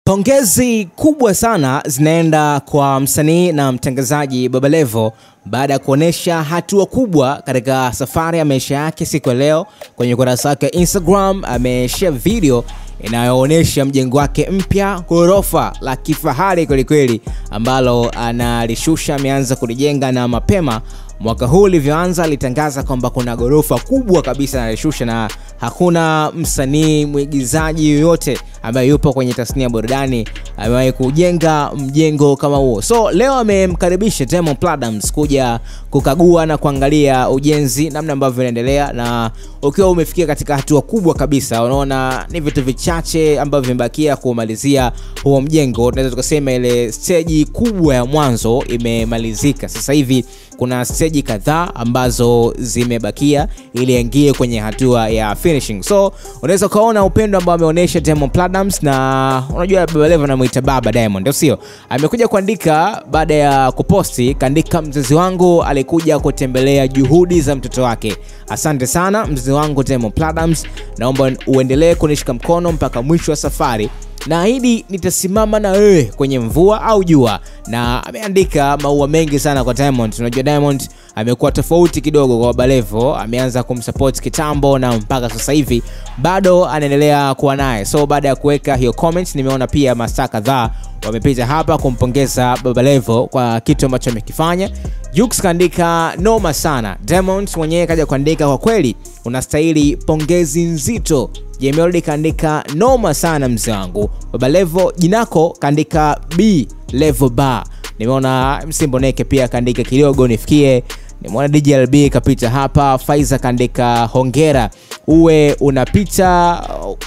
Pongezi kubwa sana zinaenda kwa msanii na mtangazaji Baba Levo baada ya kuonesha hatua kubwa katika safari ya maisha yake siku ya leo. Kwenye ukurasa wake Instagram ameshare video inayoonesha mjengo wake mpya, ghorofa la kifahari kweli ambalo analishusha, ameanza kulijenga na mapema mwaka huu ulivyoanza alitangaza kwamba kuna ghorofa kubwa kabisa analishusha, na hakuna msanii mwigizaji yoyote ambaye yupo kwenye tasnia ya burudani amewahi kujenga mjengo kama huo. So leo amemkaribisha Diamond Platnumz kuja kukagua na kuangalia ujenzi namna ambavyo unaendelea, na ukiwa umefikia katika hatua kubwa kabisa, unaona ni vitu vichache ambavyo vimebakia kumalizia huo mjengo. Tunaweza tukasema ile stage kubwa ya mwanzo imemalizika. Sasa hivi kuna stage kadhaa ambazo zimebakia ili aingie kwenye hatua ya finishing. So unaweza kuona upendo ambao ameonyesha Diamond Platnumz, na unajua Baba Levo anamuita Baba Diamond, ndio sio? Amekuja kuandika baada ya kuposti, kaandika mzazi wangu alikuja kutembelea juhudi za mtoto wake. Asante sana mzazi wangu Diamond Platnumz, naomba uendelee kunishika mkono mpaka mwisho wa safari. Naahidi nitasimama na wewe kwenye mvua au jua. Na ameandika maua mengi sana kwa Diamond. Unajua Diamond amekuwa tofauti kidogo kwa Baba Levo, ameanza kumsupport kitambo na mpaka sasa hivi bado anaendelea kuwa naye. So baada ya kuweka hiyo comment, nimeona pia mastaa kadhaa wamepita hapa kumpongeza Baba Levo kwa kitu ambacho amekifanya. Jux kaandika noma sana. Diamond mwenyewe kaja kuandika kwa kweli unastahili pongezi nzito. Jemelody kaandika noma sana mzee wangu. Baba Levo jinako kaandika B Levo Bar. Nimeona Msimboneke pia kaandika kidogo nifikie. Nimeona DJLB kapita hapa. Faiza kaandika hongera uwe unapita,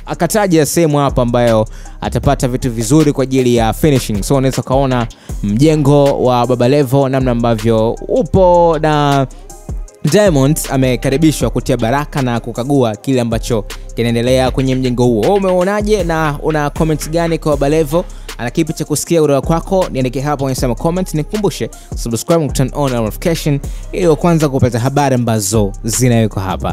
akataja sehemu hapa ambayo atapata vitu vizuri kwa ajili ya finishing. So unaweza kaona mjengo wa Baba Levo namna ambavyo upo, na Diamond amekaribishwa kutia baraka na kukagua kile ambacho kinaendelea kwenye mjengo huo. Wewe umeonaje na una comment gani kwa Baba Levo? Ana kipi cha kusikia kutoka kwako? Niandike hapo kwenye sema comment. Nikukumbushe subscribe, turn on notification ili kwanza kupata habari ambazo zinawekwa hapa.